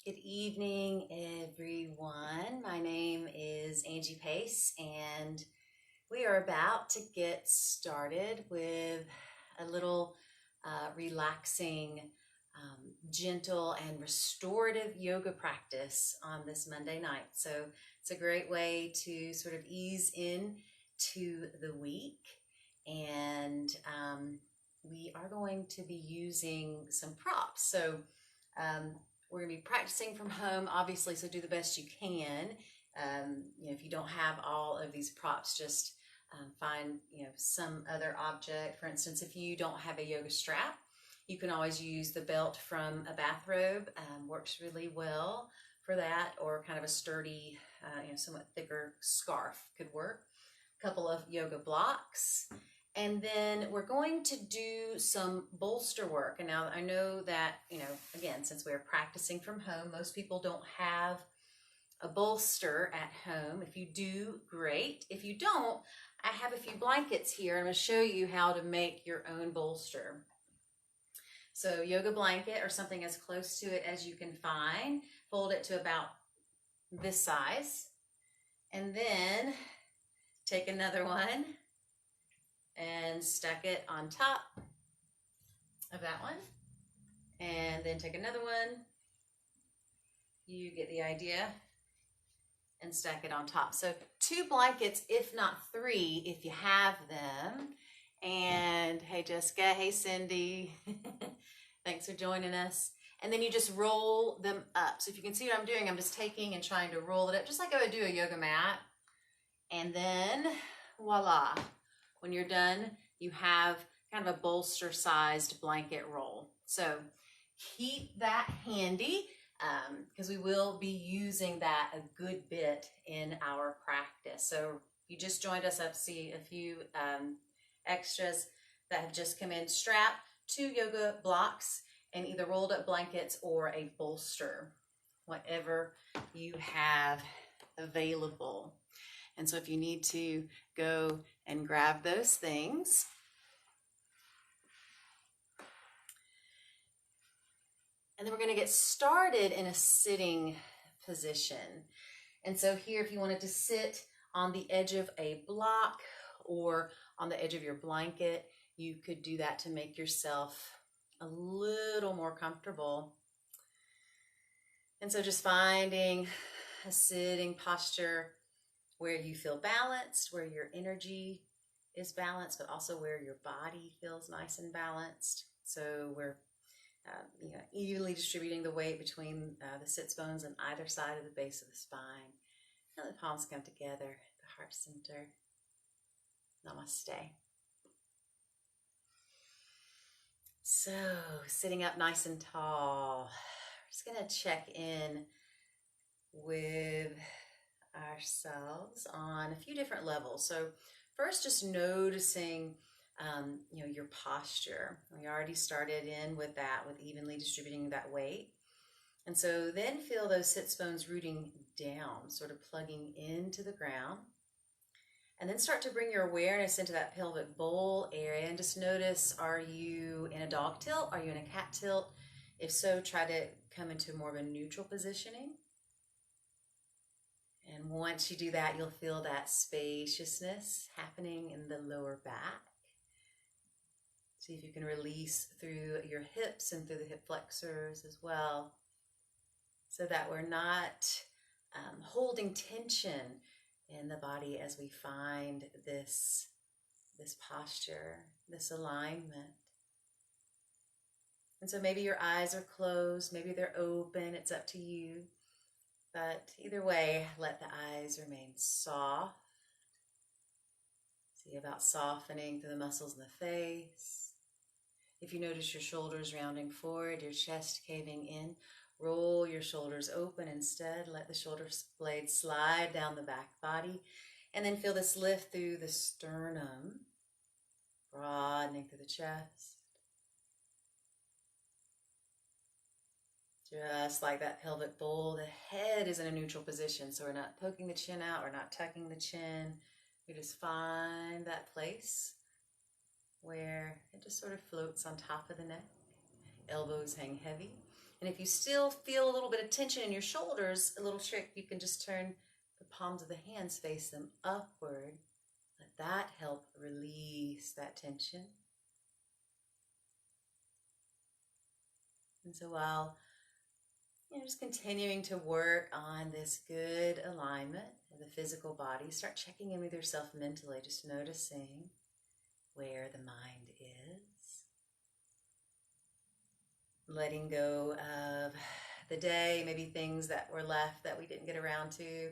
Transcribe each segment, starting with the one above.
Good evening, everyone. My name is Angie Pace, and we are about to get started with a little relaxing, gentle, and restorative yoga practice on this Monday night. So it's a great way to sort of ease in to the week, and we are going to be using some props. So we're going to be practicing from home, obviously, so do the best you can. If you don't have all of these props, just find some other object. For instance, if you don't have a yoga strap, you can always use the belt from a bathrobe. Works really well for that, or kind of a sturdy, somewhat thicker scarf could work. A couple of yoga blocks. And then we're going to do some bolster work. And now I know that, again, since we're practicing from home, most people don't have a bolster at home. If you do, great. If you don't, I have a few blankets here. I'm going to show you how to make your own bolster. So yoga blanket or something as close to it as you can find. Fold it to about this size. And then take another one and stack it on top of that one, and then take another one, you get the idea, and stack it on top. So 2 blankets, if not 3, if you have them. And hey Jessica, hey Cindy, thanks for joining us. And then you just roll them up. So if you can see what I'm doing, I'm just taking and trying to roll it up, just like I would do a yoga mat. And then voila. When you're done, you have kind of a bolster-sized blanket roll. So keep that handy because we will be using that a good bit in our practice. So if you just joined us, I see a few extras that have just come in. Strap, 2 yoga blocks, and either rolled up blankets or a bolster, whatever you have available. And so if you need to go and grab those things. And then we're going to get started in a sitting position. And so here, if you wanted to sit on the edge of a block or on the edge of your blanket, you could do that to make yourself a little more comfortable. And so just finding a sitting posture where you feel balanced, where your energy is balanced, but also where your body feels nice and balanced. So we're evenly distributing the weight between the sits bones on either side of the base of the spine. And the palms come together at the heart center. Namaste. So sitting up nice and tall. We're just going to check in with ourselves on a few different levels. So first, just noticing your posture. We already started in with that, with evenly distributing that weight. And so then feel those sits bones rooting down, sort of plugging into the ground. And then start to bring your awareness into that pelvic bowl area and just notice, are you in a dog tilt? Are you in a cat tilt? If so, try to come into more of a neutral positioning. And once you do that, you'll feel that spaciousness happening in the lower back. See if you can release through your hips and through the hip flexors as well, so that we're not holding tension in the body as we find this posture, this alignment. And so maybe your eyes are closed, maybe they're open, it's up to you. But either way, let the eyes remain soft. See about softening through the muscles in the face. If you notice your shoulders rounding forward, your chest caving in, roll your shoulders open instead. Let the shoulder blades slide down the back body. And then feel this lift through the sternum, broadening through the chest. Just like that pelvic bowl, the head is in a neutral position. So we're not poking the chin out, we're not tucking the chin. We just find that place where it just sort of floats on top of the neck. Elbows hang heavy. And if you still feel a little bit of tension in your shoulders, a little trick, you can just turn the palms of the hands, face them upward. Let that help release that tension. And so while you're just continuing to work on this good alignment of the physical body, start checking in with yourself mentally, just noticing where the mind is. Letting go of the day, maybe things that were left that we didn't get around to.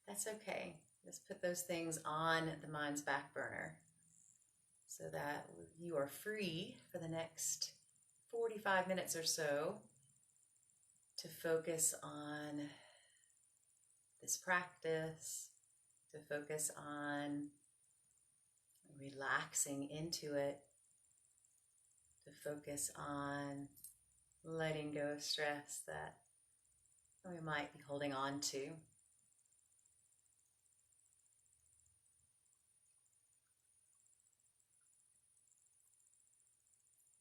That's okay. Just put those things on the mind's back burner so that you are free for the next 45 minutes or so to focus on this practice, to focus on relaxing into it, to focus on letting go of stress that we might be holding on to.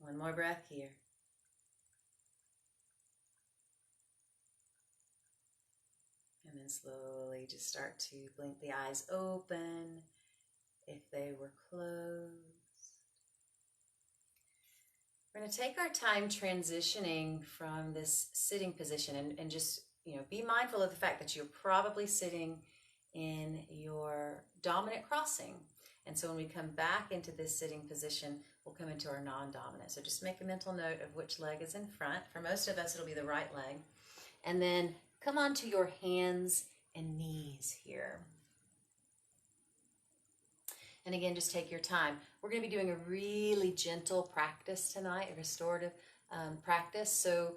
One more breath here. And then slowly just start to blink the eyes open if they were closed. We're going to take our time transitioning from this sitting position and just, be mindful of the fact that you're probably sitting in your dominant crossing. And so when we come back into this sitting position, we'll come into our non-dominant. So just make a mental note of which leg is in front. For most of us, it'll be the right leg. And then come onto your hands and knees here. And again, just take your time. We're going to be doing a really gentle practice tonight, a restorative practice. So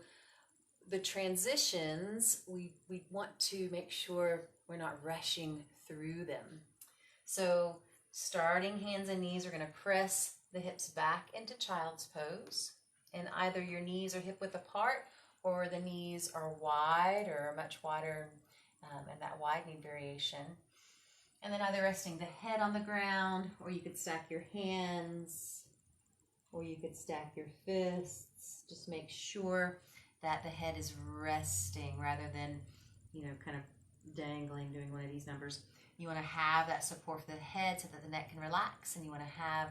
the transitions, we want to make sure we're not rushing through them. So starting hands and knees, we're going to press the hips back into child's pose. And either your knees are hip width apart or the knees are wide or much wider and that widening variation. And then either resting the head on the ground, or you could stack your hands, or you could stack your fists. Just make sure that the head is resting rather than, kind of dangling, doing one of these numbers. You want to have that support for the head so that the neck can relax, and you want to have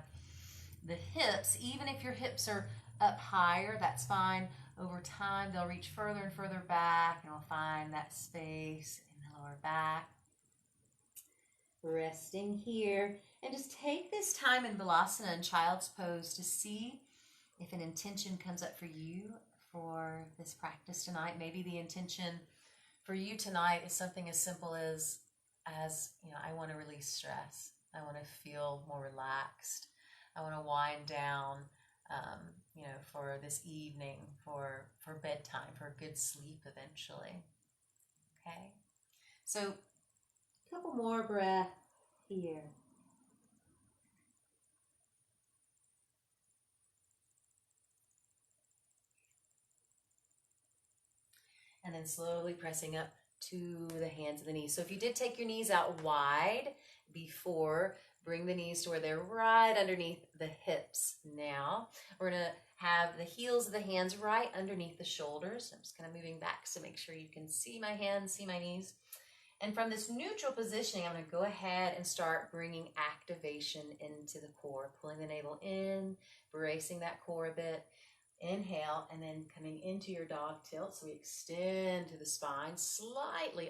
the hips, even if your hips are up higher, that's fine. Over time, they'll reach further and further back, and we'll find that space in the lower back. Resting here, and just take this time in Balasana and Child's Pose to see if an intention comes up for you for this practice tonight. Maybe the intention for you tonight is something as simple as I want to release stress. I want to feel more relaxed. I want to wind down, for this evening, for bedtime, for good sleep eventually. Okay, so a couple more breaths here. And then slowly pressing up to the hands and the knees. So if you did take your knees out wide before, bring the knees to where they're right underneath the hips. Now we're going to have the heels of the hands right underneath the shoulders. I'm just kind of moving back so make sure you can see my hands, see my knees. And from this neutral positioning, I'm going to go ahead and start bringing activation into the core, pulling the navel in, bracing that core a bit. Inhale, and then coming into your dog tilt. So we extend to the spine,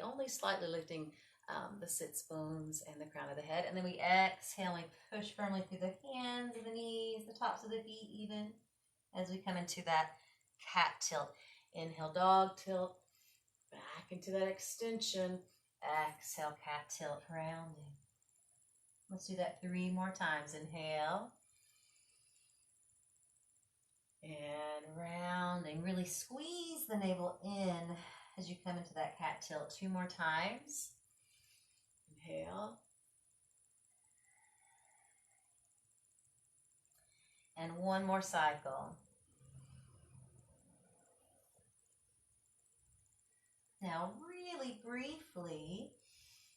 only slightly lifting the sits bones and the crown of the head. And then we exhale, and we push firmly through the hands, the knees, the tops of the feet even, as we come into that cat tilt. Inhale, dog tilt, back into that extension. Exhale, cat tilt, rounding. Let's do that 3 more times. Inhale. And rounding. Really squeeze the navel in as you come into that cat tilt. 2 more times. Inhale. And 1 more cycle. Now, really briefly,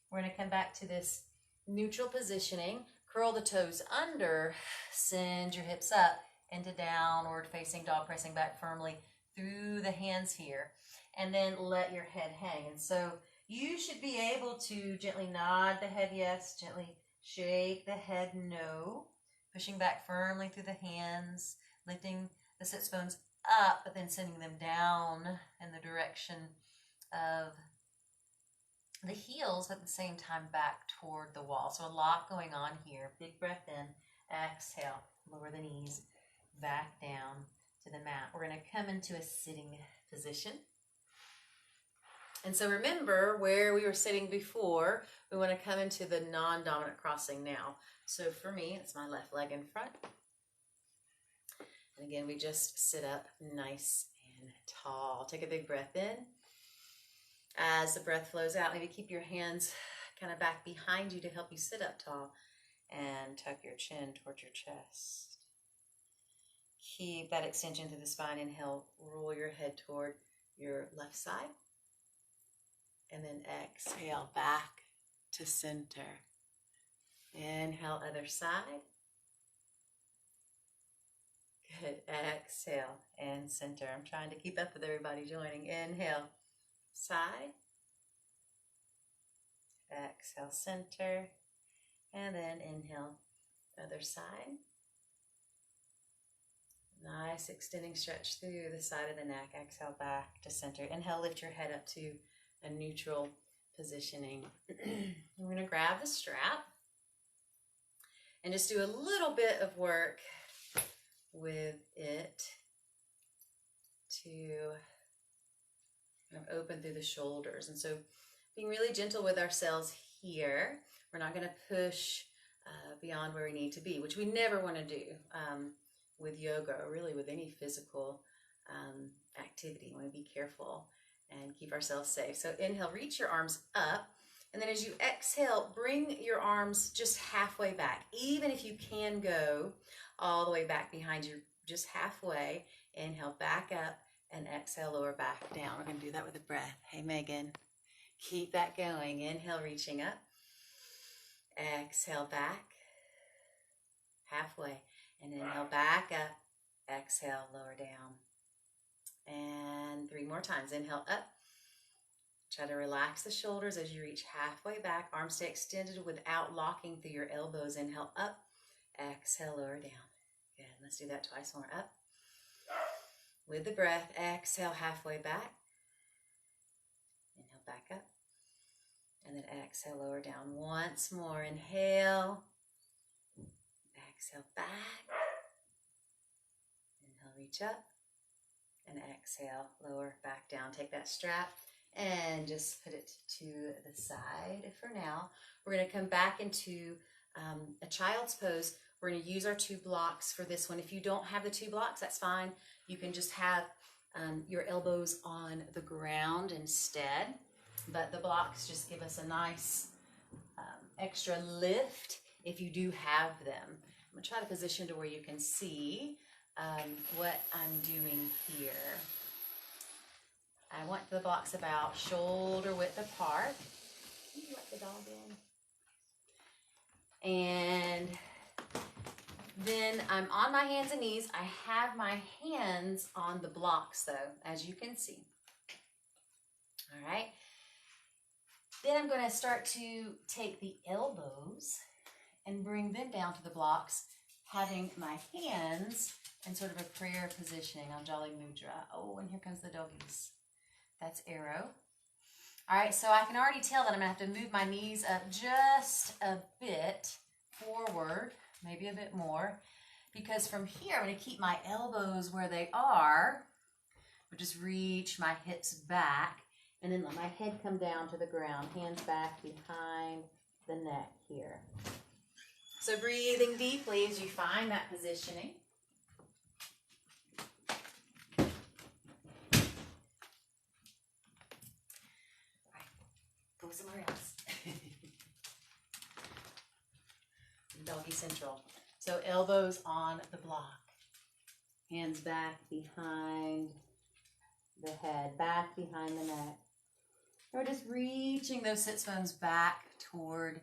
we're going to come back to this neutral positioning. Curl the toes under, send your hips up into downward facing dog, pressing back firmly through the hands here, and then let your head hang. And so you should be able to gently nod the head yes, gently shake the head no, pushing back firmly through the hands, lifting the sits bones up, but then sending them down in the direction of the heels, but at the same time back toward the wall. So a lot going on here. Big breath in, exhale, lower the knees, back down to the mat. We're going to come into a sitting position. And so remember where we were sitting before, we want to come into the non-dominant crossing now. So for me, it's my left leg in front. And again, we just sit up nice and tall. Take a big breath in. As the breath flows out, maybe keep your hands kind of back behind you to help you sit up tall, and tuck your chin towards your chest. Keep that extension through the spine. Inhale, roll your head toward your left side, and then exhale back to center. Inhale, other side. Good. Exhale and center. I'm trying to keep up with everybody joining. Inhale, side. Exhale, center. And then inhale, other side. Nice extending stretch through the side of the neck. Exhale, back to center. Inhale, lift your head up to a neutral positioning. We're going to grab the strap and just do a little bit of work with it to kind of open through the shoulders. And so being really gentle with ourselves here. We're not going to push beyond where we need to be, which we never want to do with yoga or really with any physical activity. We want to be careful and keep ourselves safe. So inhale, reach your arms up. And then as you exhale, bring your arms just halfway back. Even if you can go all the way back behind you, just halfway. Inhale, back up, and exhale, lower back down. We're going to do that with a breath. Hey, Megan. Keep that going. Inhale, reaching up. Exhale, back. Halfway. And inhale, back up. Exhale, lower down. And 3 more times. Inhale, up. Try to relax the shoulders as you reach halfway back. Arms stay extended without locking through your elbows. Inhale, up. Exhale, lower down. Good. Let's do that twice more. Up. With the breath, exhale halfway back. Inhale, back up. And then exhale, lower down. Once more. Inhale. Exhale, back. Inhale, reach up. And exhale, lower back down. Take that strap and just put it to the side for now. We're going to come back into a child's pose. We're going to use our 2 blocks for this one. If you don't have the 2 blocks, that's fine. You can just have your elbows on the ground instead. But the blocks just give us a nice extra lift if you do have them. I'm going to try to position to where you can see what I'm doing here. I want the blocks about shoulder width apart. Can you let the dog in? And then I'm on my hands and knees. I have my hands on the blocks though, as you can see. All right. Then I'm going to start to take the elbows and bring them down to the blocks, having my hands in sort of a prayer positioning on Jolly Mudra. Oh, and here comes the doggies. That's arrow. All right, so I can already tell that I'm going to have to move my knees up just a bit forward, maybe a bit more, because from here I'm going to keep my elbows where they are. I'll just reach my hips back and then let my head come down to the ground, hands back behind the neck here. So breathing deeply as you find that positioning. Go somewhere else. Doggy central. So elbows on the block. Hands back behind the head, back behind the neck. We're just reaching those sits bones back toward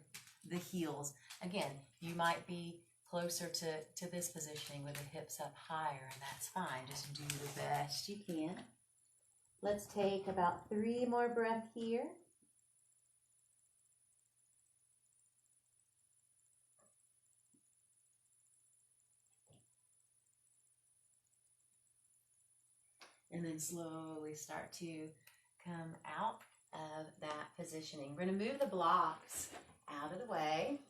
the heels. Again, you might be closer to this positioning with the hips up higher, and that's fine. Just do the best you can. Let's take about 3 more breaths here. And then slowly start to come out of that positioning. We're going to move the blocks out of the way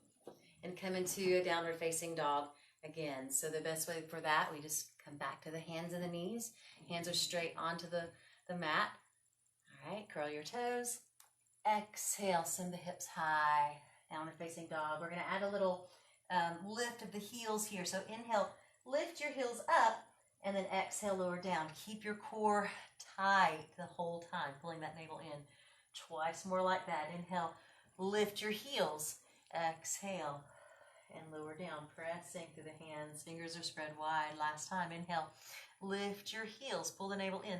and come into a downward facing dog again. So the best way for that, we just come back to the hands and the knees. Hands are straight onto the mat. All right, curl your toes. Exhale, send the hips high, downward facing dog. We're going to add a little lift of the heels here. So inhale, lift your heels up, and then exhale, lower down. Keep your core tight the whole time, pulling that navel in. Twice more like that. Inhale, lift your heels. Exhale, and lower down, pressing through the hands. Fingers are spread wide. Last time, inhale, lift your heels, pull the navel in.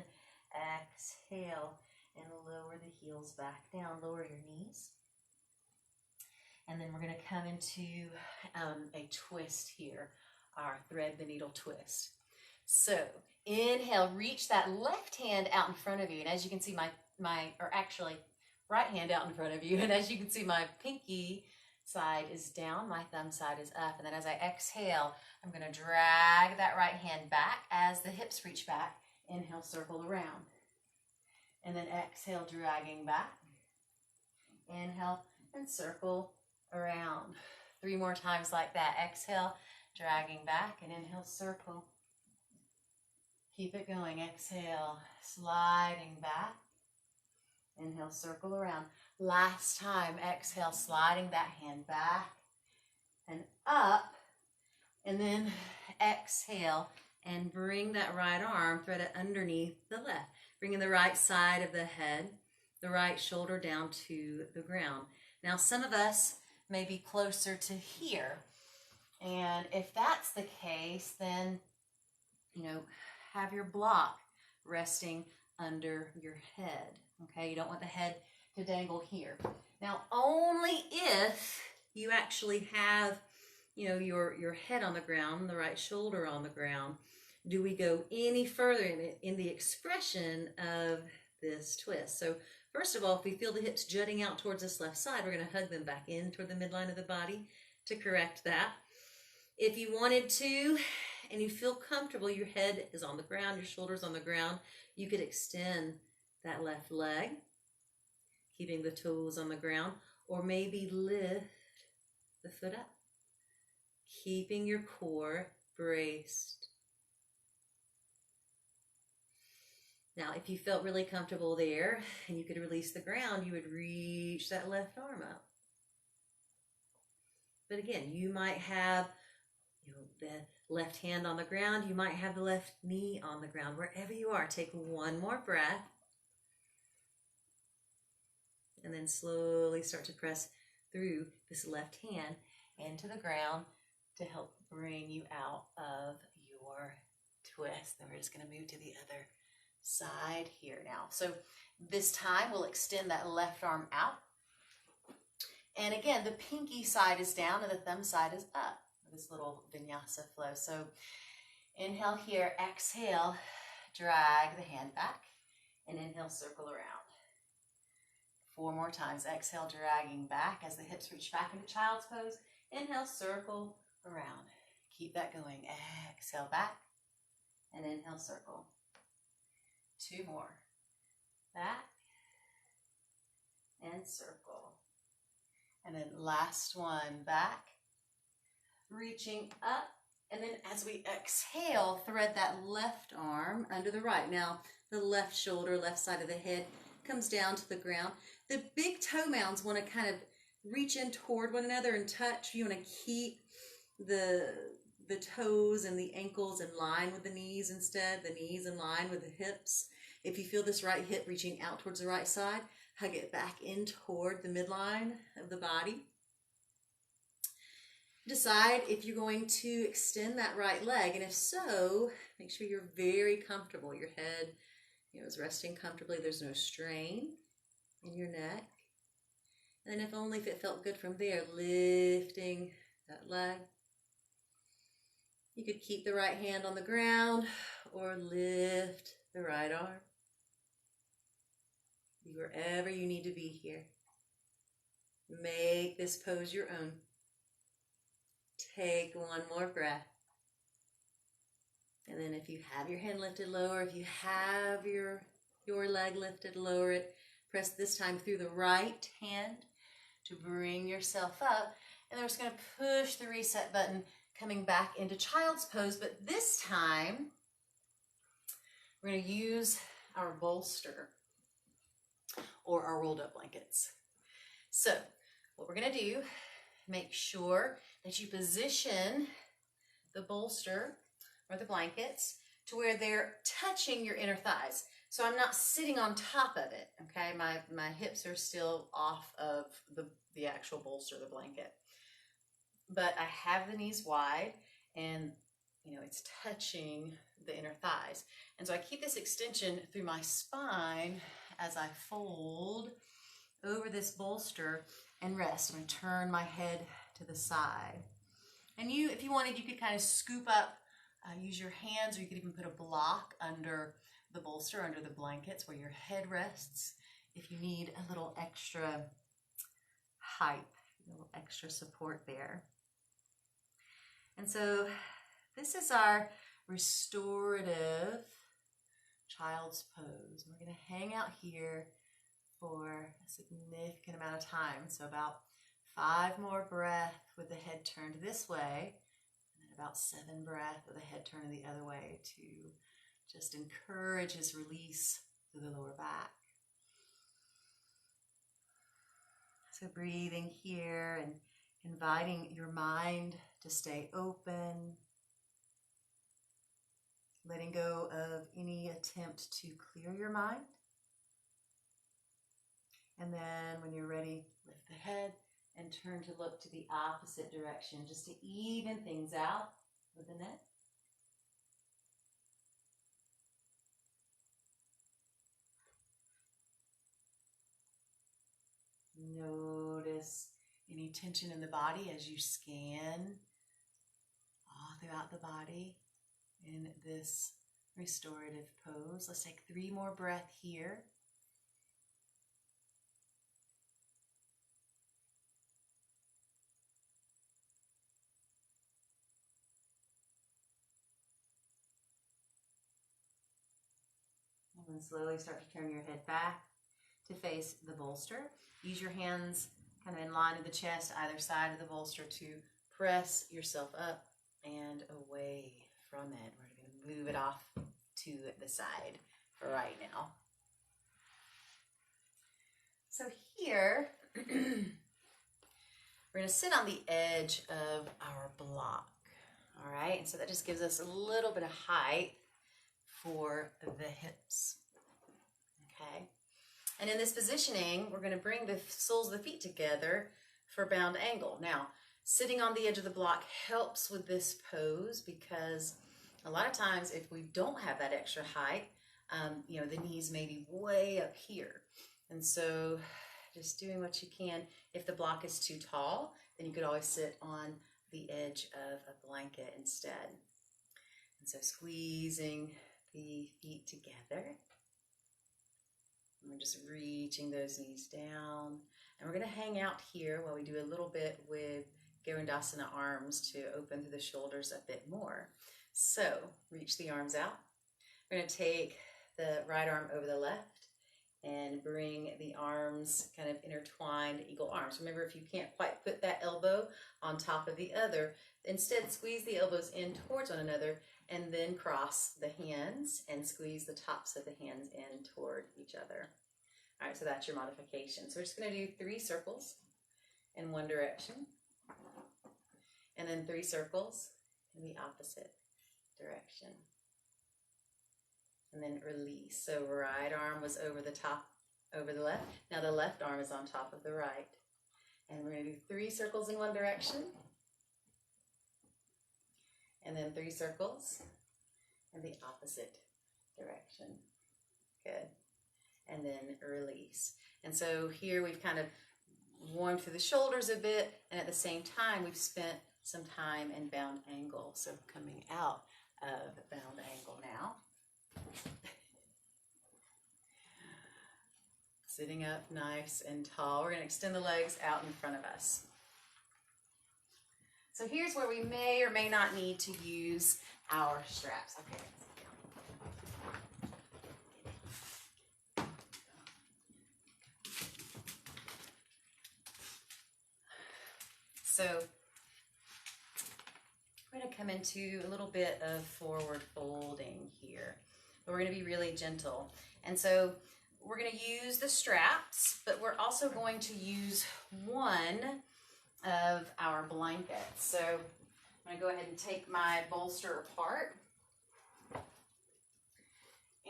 Exhale, and lower the heels back down. Lower your knees. And then we're going to come into a twist here, our thread the needle twist. So inhale, reach that left hand out in front of you. And as you can see, or actually right hand out in front of you. And as you can see, my pinky side is down, my thumb side is up. And then as I exhale, I'm going to drag that right hand back as the hips reach back. Inhale, circle around. And then exhale, dragging back. Inhale and circle around. 3 more times like that. Exhale, dragging back, and inhale, circle. Keep it going. Exhale, sliding back. Inhale, circle around. Last time, exhale, sliding that hand back and up. And then exhale and bring that right arm, thread it underneath the left. Bringing the right side of the head, the right shoulder down to the ground. Now, some of us may be closer to here. And if that's the case, then, have your block resting under your head. Okay, you don't want the head to dangle here. Now, only if you actually have, your head on the ground, the right shoulder on the ground, do we go any further in the expression of this twist. So first of all, if we feel the hips jutting out towards this left side, we're going to hug them back in toward the midline of the body to correct that. If you wanted to, and you feel comfortable, your head is on the ground, your shoulders on the ground, you could extend that left leg, keeping the toes on the ground, or maybe lift the foot up, keeping your core braced. Now, if you felt really comfortable there and you could release the ground, you would reach that left arm up. But again, you might have the left hand on the ground. You might have the left knee on the ground. Wherever you are, take 1 more breath. And then slowly start to press through this left hand into the ground to help bring you out of your twist. Then we're just going to move to the other side here now. So this time we'll extend that left arm out. And again, the pinky side is down and the thumb side is up. This little vinyasa flow. So inhale here, exhale, drag the hand back, and inhale, circle around. 4 more times. Exhale, dragging back as the hips reach back into child's pose. Inhale, circle around. Keep that going. Exhale back, and inhale, circle. 2 more. Back and circle. And then last one, back, reaching up. And then as we exhale, thread that left arm under the right. Now, the left shoulder, left side of the head comes down to the ground. The big toe mounds want to kind of reach in toward one another and touch. You want to keep the toes and the ankles in line with the knees instead, the knees in line with the hips. If you feel this right hip reaching out towards the right side, hug it back in toward the midline of the body. Decide if you're going to extend that right leg, and if so, make sure you're very comfortable. Your head, is resting comfortably. There's no strain in your neck. And then if it felt good from there, lifting that leg. You could keep the right hand on the ground or lift the right arm. Be wherever you need to be here. Make this pose your own. Take one more breath. And then if you have your hand lifted, lower. If you have your leg lifted, lower it. Press this time through the right hand to bring yourself up. And then we're just going to push the reset button, coming back into child's pose. But this time, we're going to use our bolster or our rolled up blankets. So what we're going to do, make sure that you position the bolster or the blankets to where they're touching your inner thighs. So I'm not sitting on top of it, okay? My hips are still off of the actual bolster, the blanket. But I have the knees wide and, you know, it's touching the inner thighs. And so I keep this extension through my spine as I fold over this bolster and rest. I'm going to turn my head to the side. And you, if you wanted, you could kind of scoop up, use your hands, or you could even put a block under the bolster, under the blankets where your head rests if you need a little extra height, a little extra support there. And so this is our restorative child's pose. We're going to hang out here for a significant amount of time. So about 5 more breaths with the head turned this way, and then about 7 breaths with the head turned the other way to just encourage his release through the lower back. So breathing here and inviting your mind to stay open, letting go of any attempt to clear your mind. And then when you're ready, lift the head and turn to look to the opposite direction, just to even things out with the neck. Notice any tension in the body as you scan all throughout the body in this restorative pose. Let's take 3 more breaths here. And then slowly start to turn your head back to face the bolster. Use your hands kind of in line with the chest, either side of the bolster, to press yourself up and away from it. We're going to move it off to the side for right now. So here, we're going to sit on the edge of our block. All right, and so that just gives us a little bit of height for the hips. Okay. And in this positioning, we're going to bring the soles of the feet together for bound angle. Now, sitting on the edge of the block helps with this pose because a lot of times if we don't have that extra height, you know, the knees may be way up here. And so just doing what you can. If the block is too tall, then you could always sit on the edge of a blanket instead. And so squeezing the feet together. And we're just reaching those knees down. And we're going to hang out here while we do a little bit with Garudasana arms to open through the shoulders a bit more. So reach the arms out. We're going to take the right arm over the left and bring the arms kind of intertwined, eagle arms. Remember, if you can't quite put that elbow on top of the other, instead squeeze the elbows in towards one another and then cross the hands and squeeze the tops of the hands in toward each other. All right, so that's your modification. So we're just going to do 3 circles in one direction and then 3 circles in the opposite direction. And then release. So right arm was over the top, over the left. Now the left arm is on top of the right. And we're going to do 3 circles in one direction. And then 3 circles in the opposite direction. Good. And then release. And so here we've kind of warmed through the shoulders a bit, and at the same time we've spent some time in bound angle. So coming out of bound angle now. Sitting up nice and tall. We're going to extend the legs out in front of us. So here's where we may or may not need to use our straps. Okay. So we're going to come into a little bit of forward folding here, but we're going to be really gentle. And so we're going to use the straps, but we're also going to use one of our blankets. So I'm going to go ahead and take my bolster apart.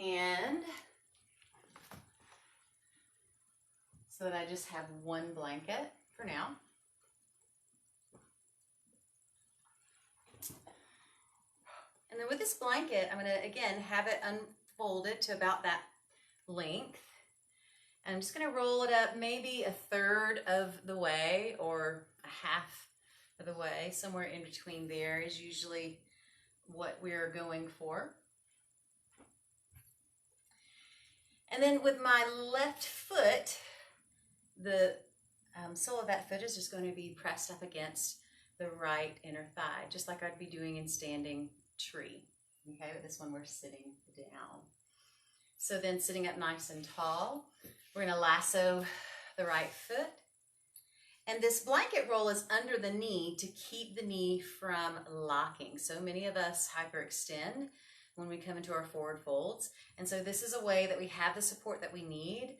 And so that I just have one blanket for now. And then with this blanket, I'm going to, again, have it unfolded to about that length. And I'm just going to roll it up maybe a third of the way or a half of the way. Somewhere in between there is usually what we're going for. And then with my left foot, the sole of that foot is just going to be pressed up against the right inner thigh, just like I'd be doing in standing tree. Okay, but this one we're sitting down. So then sitting up nice and tall, we're going to lasso the right foot. And this blanket roll is under the knee to keep the knee from locking. So many of us hyperextend when we come into our forward folds. And so this is a way that we have the support that we need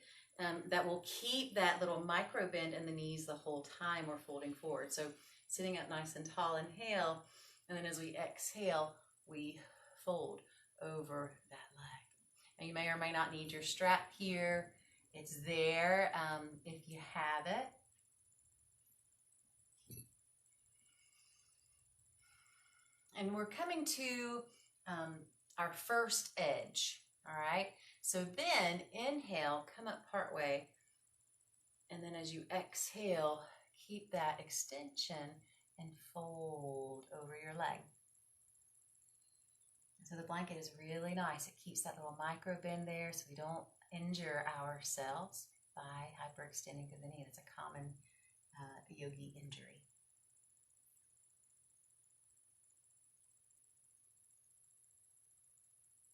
that will keep that little micro bend in the knees the whole time we're folding forward. So sitting up nice and tall, inhale, and then as we exhale, we fold over that leg. Now you may or may not need your strap here. It's there if you have it. And we're coming to our first edge, all right? So then inhale, come up part way, and then as you exhale, keep that extension and fold over your leg. So the blanket is really nice. It keeps that little micro bend there so we don't injure ourselves by hyperextending through the knee. That's a common yogi injury.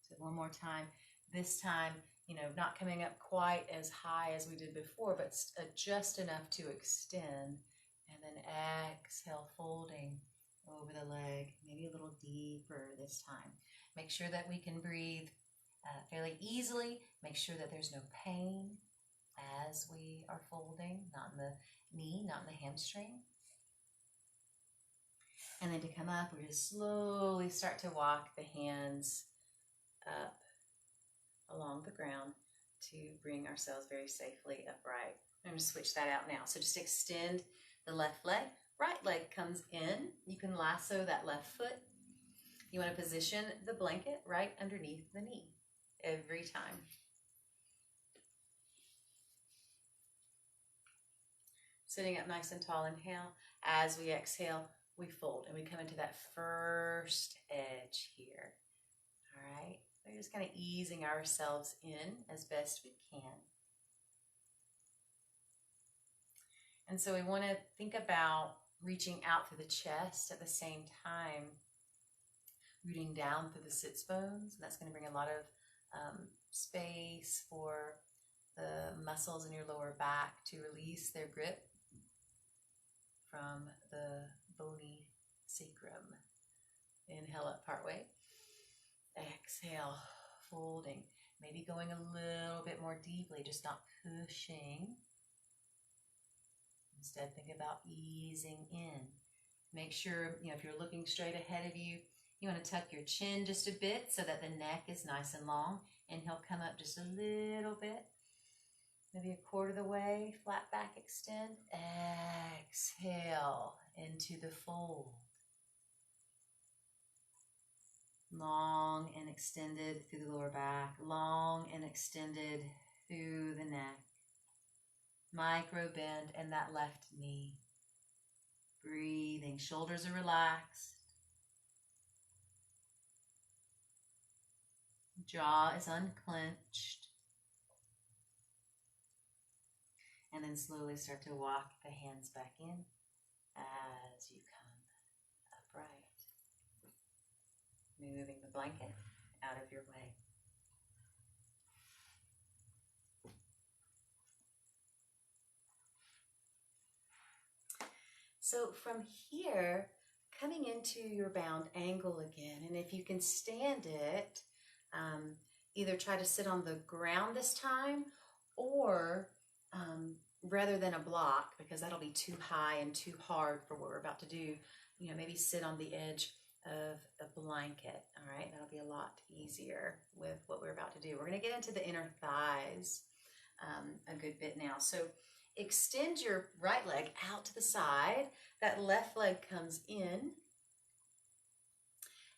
So one more time. This time, not coming up quite as high as we did before, but just enough to extend. And then exhale, folding over the leg, maybe a little deeper this time. Make sure that we can breathe fairly easily. Make sure that there's no pain as we are folding, not in the knee, not in the hamstring. And then to come up, we just slowly start to walk the hands up along the ground to bring ourselves very safely upright. I'm going to switch that out now. So just extend the left leg. Right leg comes in. You can lasso that left foot. You want to position the blanket right underneath the knee every time. Sitting up nice and tall, inhale. As we exhale, we fold and we come into that first edge here. All right. We're just kind of easing ourselves in as best we can. And so we want to think about reaching out through the chest at the same time, rooting down through the sits bones. And that's going to bring a lot of space for the muscles in your lower back to release their grip from the bony sacrum. Inhale up partway. Exhale, folding. Maybe going a little bit more deeply, just not pushing. Instead, think about easing in. Make sure, if you're looking straight ahead of you, you want to tuck your chin just a bit so that the neck is nice and long. Inhale, come up just a little bit. Maybe a quarter of the way, flat back, extend. Exhale into the fold. Long and extended through the lower back. Long and extended through the neck. Micro bend in that left knee. Breathing, shoulders are relaxed. Jaw is unclenched. And then slowly start to walk the hands back in as you come upright. Moving the blanket out of your way. So from here, coming into your bound angle again, and if you can stand it, either try to sit on the ground this time, or rather than a block, because that'll be too high and too hard for what we're about to do, maybe sit on the edge of a blanket. All right, that'll be a lot easier with what we're about to do. We're going to get into the inner thighs a good bit now. So extend your right leg out to the side. That left leg comes in.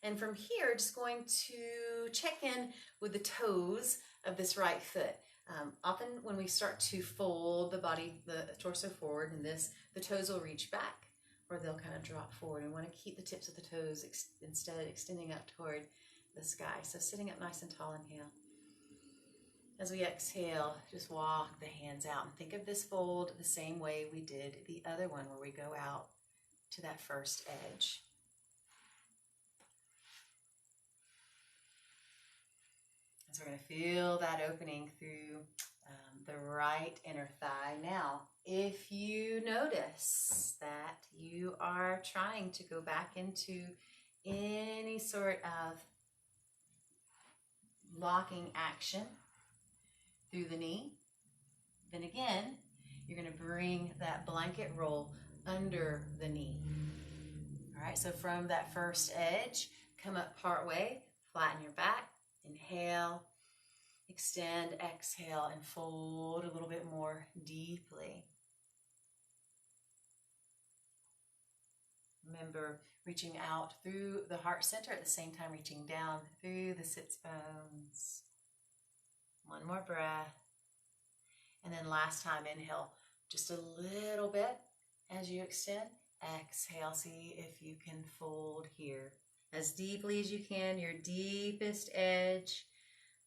And from here, just going to check in with the toes of this right foot. Often when we start to fold the body, the torso forward in this, the toes will reach back, or they'll kind of drop forward. And we want to keep the tips of the toes instead extending up toward the sky. So sitting up nice and tall, inhale. As we exhale, just walk the hands out and think of this fold the same way we did the other one, where we go out to that first edge. So we're going to feel that opening through the right inner thigh. Now, if you notice that you are trying to go back into any sort of locking action through the knee, then again, you're going to bring that blanket roll under the knee. All right, so from that first edge, come up part way, flatten your back, inhale, extend, exhale, and fold a little bit more deeply. Remember, reaching out through the heart center at the same time reaching down through the sits bones. One more breath. And then last time, inhale just a little bit as you extend. Exhale, see if you can fold here as deeply as you can, your deepest edge,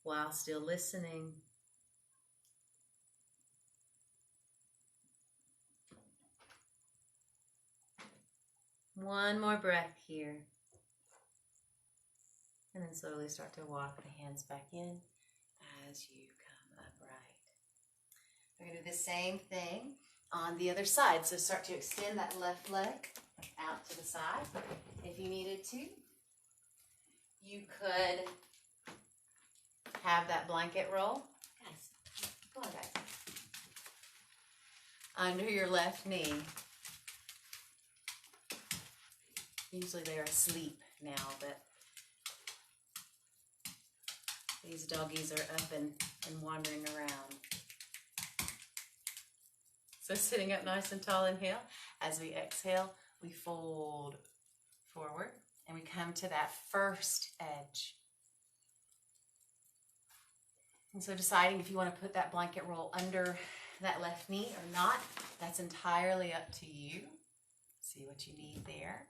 while still listening. One more breath here. And then slowly start to walk the hands back in as you come upright. We're going to do the same thing on the other side. So start to extend that left leg out to the side. If you needed to, you could have that blanket roll. Guys, come on, guys. Under your left knee. Usually they're asleep now, but these doggies are up and wandering around. So sitting up nice and tall, inhale. As we exhale, we fold forward and we come to that first edge. And so deciding if you want to put that blanket roll under that left knee or not, that's entirely up to you. See what you need there.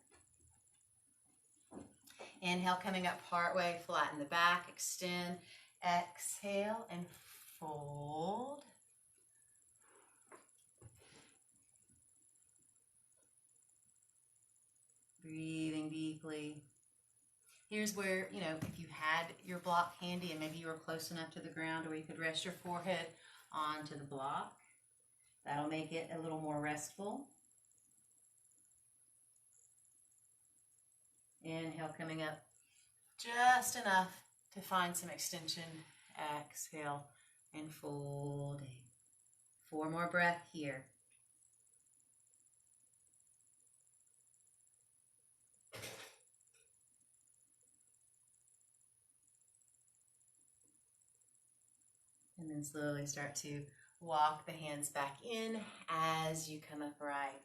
Inhale, coming up part way, flatten the back, extend, exhale, and fold. Breathing deeply. Here's where, if you had your block handy and maybe you were close enough to the ground, or you could rest your forehead onto the block, that'll make it a little more restful. Inhale, coming up just enough to find some extension. Exhale and folding. 4 more breaths here. And then slowly start to walk the hands back in as you come upright.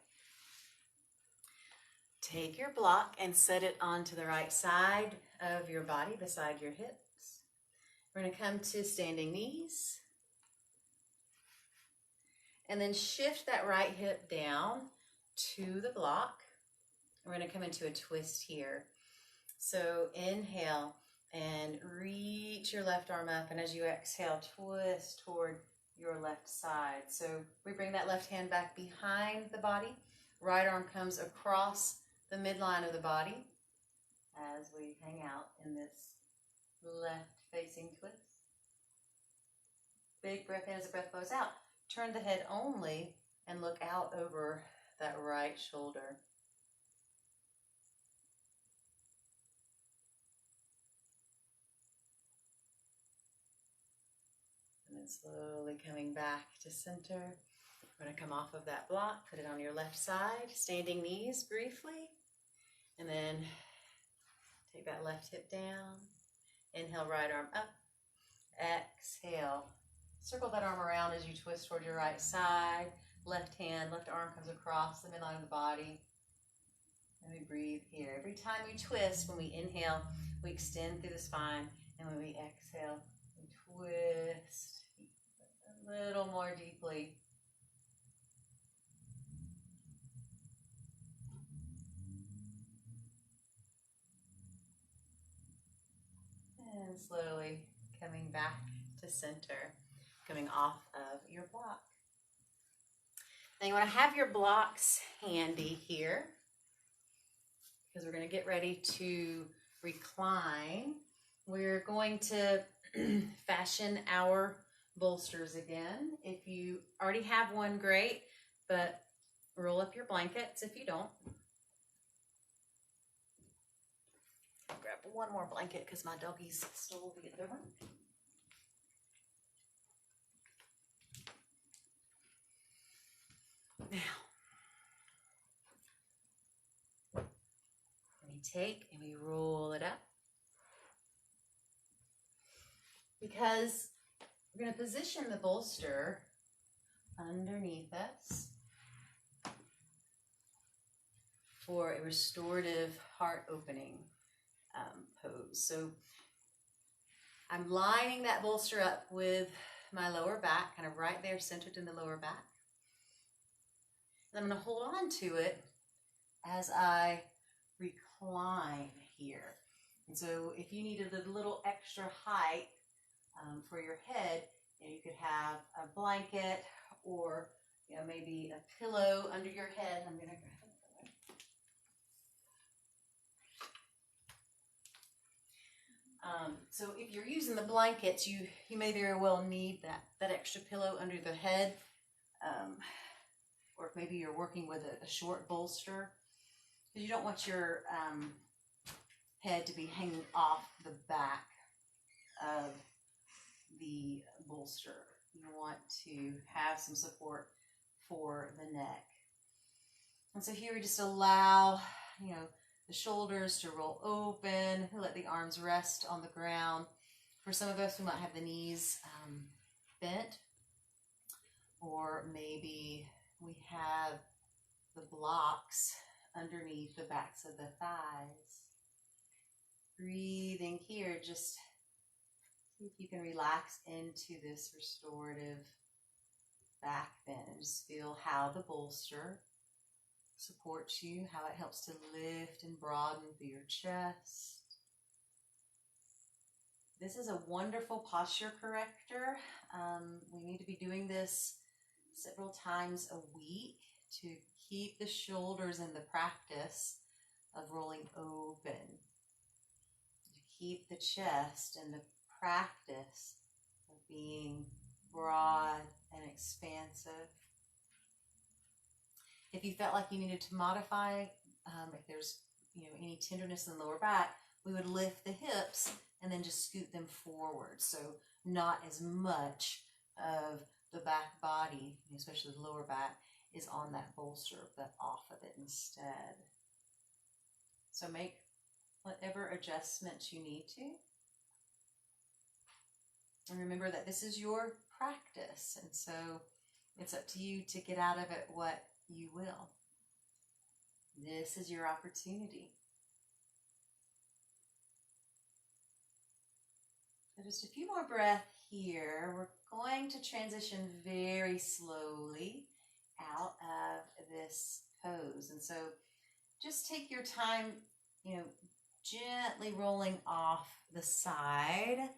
Take your block and set it onto the right side of your body beside your hips. We're going to come to standing knees. And then shift that right hip down to the block. We're going to come into a twist here. So inhale and reach your left arm up, and as you exhale, twist toward your left side. So we bring that left hand back behind the body. Right arm comes across the midline of the body as we hang out in this left facing twist. Big breath in as the breath blows out. Turn the head only and look out over that right shoulder. And then slowly coming back to center. We're going to come off of that block, put it on your left side, standing knees briefly, and then take that left hip down. Inhale, right arm up. Exhale. Circle that arm around as you twist toward your right side. Left hand, left arm comes across the midline of the body. And we breathe here. Every time we twist, when we inhale, we extend through the spine. And when we exhale, we twist a little more deeply. And slowly coming back to center, coming off of your block. Now you want to have your blocks handy here because we're going to get ready to recline. We're going to fashion our bolsters again. If you already have one, great, but roll up your blankets if you don't. I'll grab one more blanket because my doggies stole the other one. Now, we take and we roll it up because we're going to position the bolster underneath us for a restorative heart opening pose. So I'm lining that bolster up with my lower back, kind of right there centered in the lower back. And I'm going to hold on to it as I recline here. And so if you needed a little extra height for your head, you could have a blanket or maybe a pillow under your head. I'm going to grab it. So if you're using the blankets, you may very well need that extra pillow under the head. Or if maybe you're working with a short bolster, because you don't want your head to be hanging off the back of the bolster. You want to have some support for the neck. And so here we just allow, the shoulders to roll open, let the arms rest on the ground. For some of us, we might have the knees bent, or maybe we have the blocks underneath the backs of the thighs. Breathing here, just see if you can relax into this restorative back bend. Just feel how the bolster supports you, how it helps to lift and broaden through your chest. This is a wonderful posture corrector. We need to be doing this several times a week to keep the shoulders in the practice of rolling open, to keep the chest in the practice of being broad and expansive. If you felt like you needed to modify, if there's any tenderness in the lower back, we would lift the hips and then just scoot them forward. So not as much of the back body, especially the lower back, is on that bolster, but off of it instead. So make whatever adjustments you need to. And remember that this is your practice, and so it's up to you to get out of it what you will. This is your opportunity. So just a few more breaths here. We're going to transition very slowly out of this pose. And so just take your time, gently rolling off the side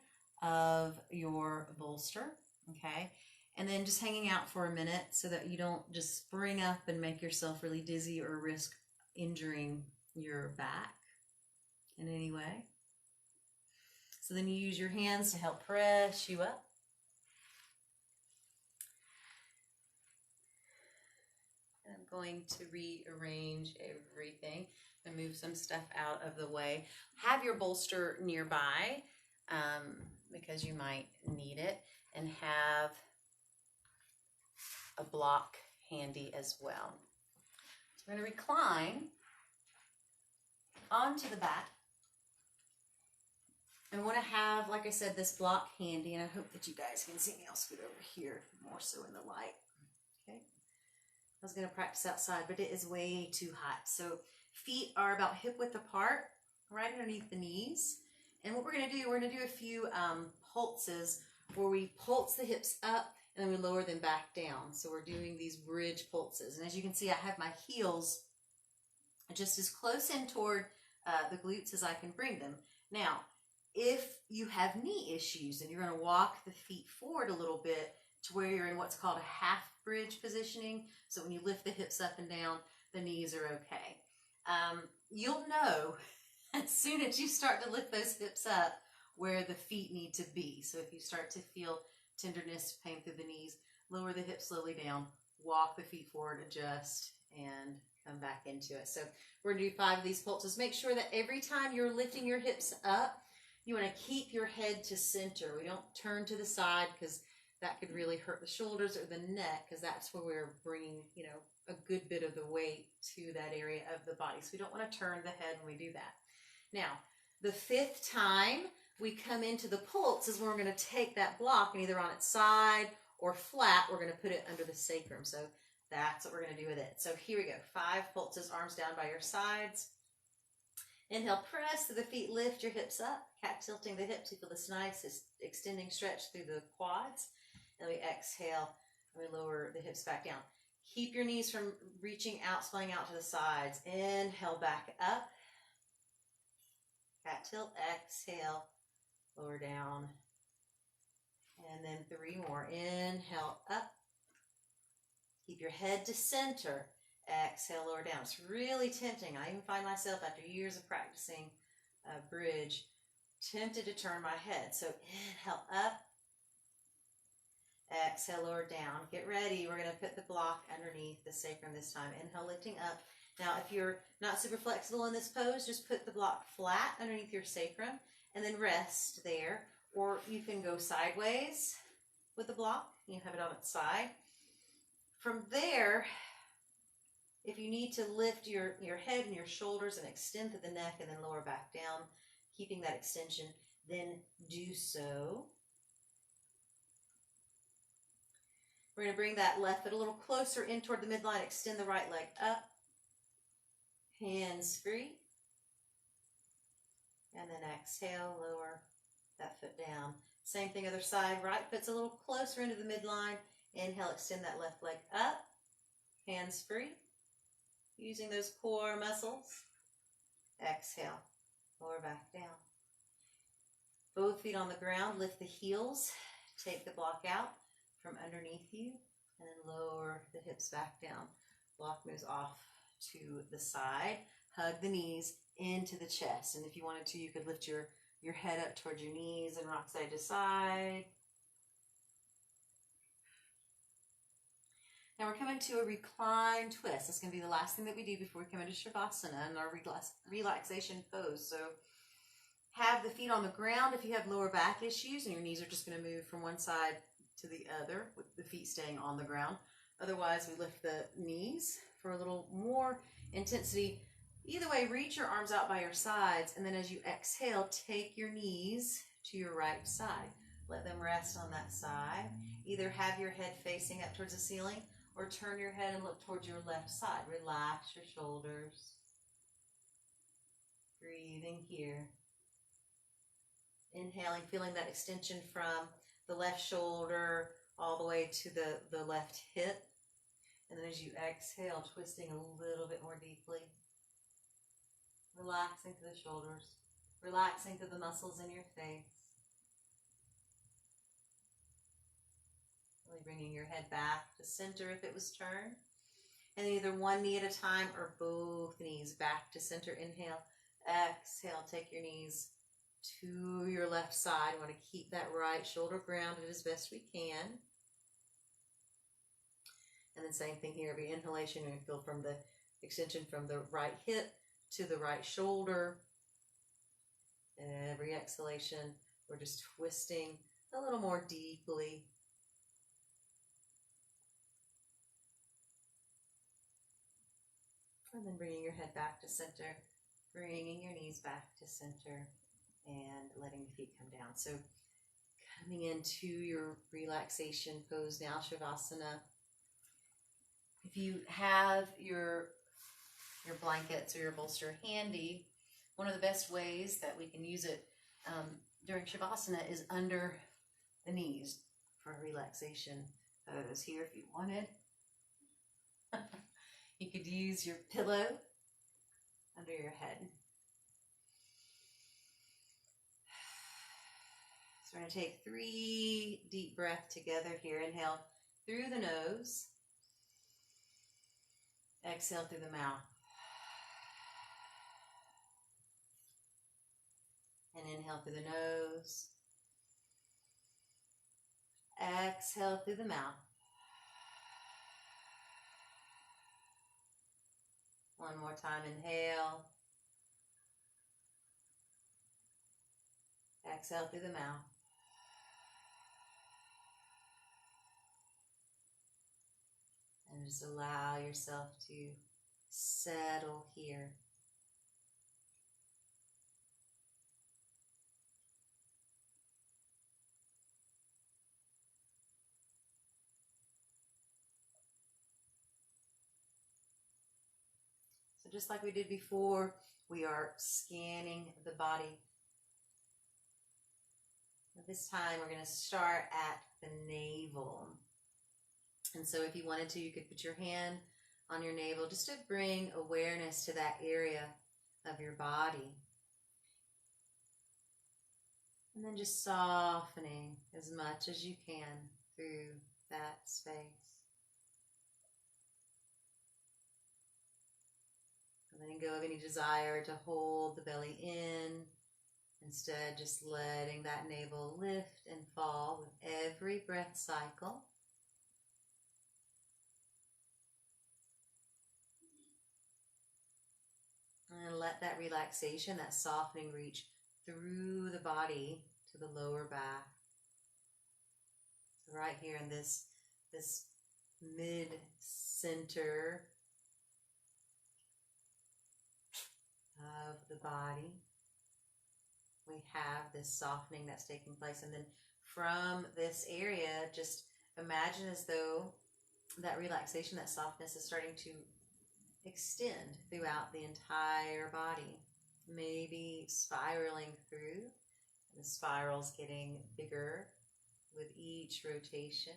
of your bolster, okay? And then just hanging out for a minute so that you don't just spring up and make yourself really dizzy or risk injuring your back in any way. So then you use your hands to help press you up. And I'm going to rearrange everything and move some stuff out of the way. Have your bolster nearby because you might need it, and have a block handy as well. So we're going to recline onto the back. And want to have, like I said, this block handy, and I hope that you guys can see me. I'll scoot over here more so in the light. Okay. I was going to practice outside, but it is way too hot. So feet are about hip width apart, right underneath the knees. And what we're going to do, we're going to do a few pulses where we pulse the hips up and then we lower them back down. So we're doing these bridge pulses. And as you can see, I have my heels just as close in toward the glutes as I can bring them. Now, if you have knee issues, then you're going to walk the feet forward a little bit to where you're in what's called a half bridge positioning. So when you lift the hips up and down, the knees are okay. You'll know as soon as you start to lift those hips up where the feet need to be. So if you start to feel tenderness, pain through the knees, lower the hips slowly down, walk the feet forward, adjust, and come back into it. So we're going to do 5 of these pulses. Make sure that every time you're lifting your hips up, you want to keep your head to center. We don't turn to the side because that could really hurt the shoulders or the neck, because that's where we're bringing, a good bit of the weight to that area of the body. So we don't want to turn the head when we do that. Now, the 5th time we come into the pulse is when we're going to take that block and either on its side or flat, we're going to put it under the sacrum. So that's what we're going to do with it. So here we go. 5 pulses, arms down by your sides. Inhale, press through the feet, lift your hips up, cat tilting the hips. You feel this nice extending stretch through the quads. And we exhale and we lower the hips back down. Keep your knees from reaching out, swelling out to the sides. Inhale, back up. Cat tilt, exhale, lower down. And then 3 more. Inhale, up. Keep your head to center. Exhale, lower down. It's really tempting. I even find myself, after years of practicing bridge, tempted to turn my head. So inhale, up. Exhale, lower down. Get ready. We're going to put the block underneath the sacrum this time. Inhale, lifting up. Now, if you're not super flexible in this pose, just put the block flat underneath your sacrum and then rest there. Or you can go sideways with the block. You have it on its side. From there, if you need to lift your head and your shoulders and extend to the neck and then lower back down, keeping that extension, then do so. We're going to bring that left foot a little closer in toward the midline. Extend the right leg up. Hands free. And then exhale, lower that foot down. Same thing other side. Right foot's a little closer into the midline. Inhale, extend that left leg up. Hands free. Using those core muscles. Exhale, lower back down. Both feet on the ground. Lift the heels. Take the block out from underneath you, and then lower the hips back down. Block moves off to the side. Hug the knees into the chest. And if you wanted to, you could lift your head up towards your knees and rock side to side. Now we're coming to a recline twist. That's going to be the last thing that we do before we come into Shavasana and our relaxation pose. So have the feet on the ground if you have lower back issues, and your knees are just going to move from one side to the other with the feet staying on the ground. Otherwise, we lift the knees for a little more intensity. Either way, reach your arms out by your sides, and then as you exhale, take your knees to your right side. Let them rest on that side. Either have your head facing up towards the ceiling or turn your head and look towards your left side. Relax your shoulders. Breathing here. Inhaling, feeling that extension from the left shoulder all the way to the left hip. And then as you exhale, twisting a little bit more deeply. Relaxing through the shoulders, relaxing through the muscles in your face. Really bringing your head back to center if it was turned. And either one knee at a time or both knees back to center. Inhale, exhale, take your knees to your left side. We want to keep that right shoulder grounded as best we can. And then same thing here, every inhalation, we feel from the extension from the right hip to the right shoulder. And every exhalation, we're just twisting a little more deeply. And then bringing your head back to center, bringing your knees back to center, and letting your feet come down. So coming into your relaxation pose now, Shavasana. If you have your blankets or your bolster handy, one of the best ways that we can use it during Shavasana is under the knees for a relaxation pose. Here, if you wanted, you could use your pillow under your head. So we're going to take 3 deep breaths together here. Inhale through the nose. Exhale through the mouth. And inhale through the nose. Exhale through the mouth. One more time, inhale. Exhale through the mouth. And just allow yourself to settle here. So just like we did before, we are scanning the body. This time we're going to start at the navel. And so if you wanted to, you could put your hand on your navel just to bring awareness to that area of your body. And then just softening as much as you can through that space. Letting go of any desire to hold the belly in. Instead, just letting that navel lift and fall with every breath cycle. And let that relaxation, that softening reach through the body to the lower back. So right here in this mid-center of the body, we have this softening that's taking place. And then from this area, just imagine as though that relaxation, that softness is starting to extend throughout the entire body, maybe spiraling through. The spiral's getting bigger with each rotation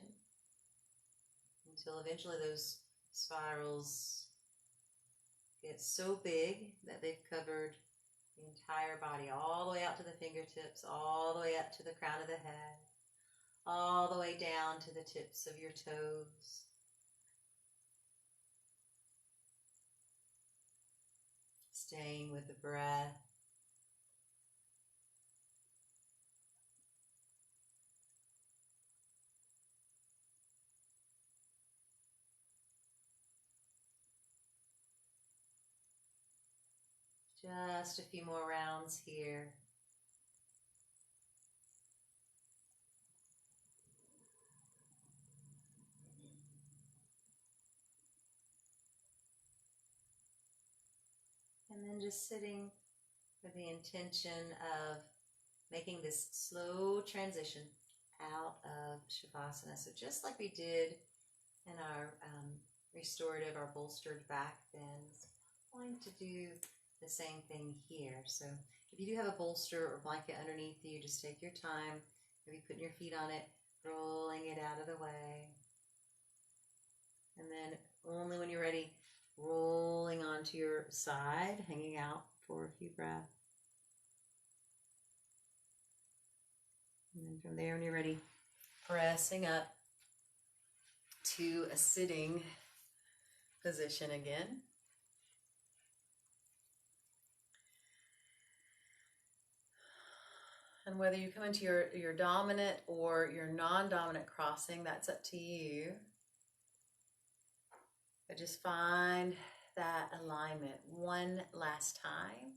until eventually those spirals get so big that they've covered the entire body, all the way out to the fingertips, all the way up to the crown of the head, all the way down to the tips of your toes. Staying with the breath. Just a few more rounds here. And then just sitting with the intention of making this slow transition out of Shavasana. So just like we did in our restorative, our bolstered back bends, I'm going to do the same thing here. So if you do have a bolster or blanket underneath you, just take your time, maybe putting your feet on it, rolling it out of the way. And then only when you're ready, rolling onto your side, hanging out for a few breaths. And then from there, when you're ready, pressing up to a sitting position again. And whether you come into your dominant or your non-dominant crossing, that's up to you. But just find that alignment one last time.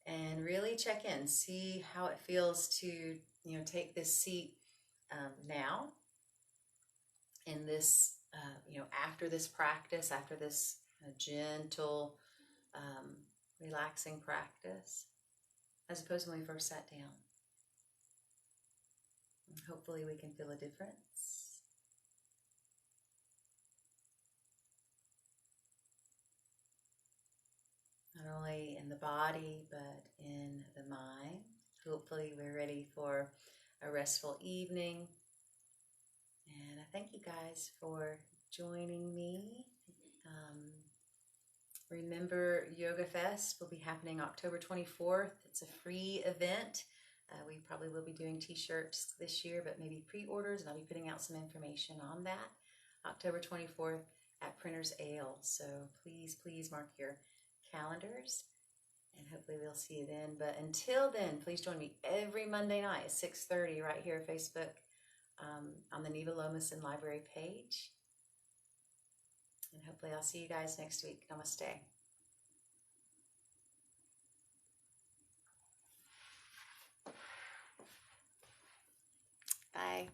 And really check in, see how it feels to, take this seat now in this, after this practice, after this gentle, relaxing practice, as opposed to when we first sat down. And hopefully we can feel a difference. Not only in the body, but in the mind. Hopefully we're ready for a restful evening. And I thank you guys for joining me. Remember, Yoga Fest will be happening October 24th. It's a free event. We probably will be doing t-shirts this year, but maybe pre-orders, and I'll be putting out some information on that. October 24th at Printer's Ale. So please mark your calendars, and hopefully we'll see you then. But until then, please join me every Monday night at 6:30 right here at Facebook on the Neva Lomason Library page. And hopefully I'll see you guys next week. Namaste. Bye.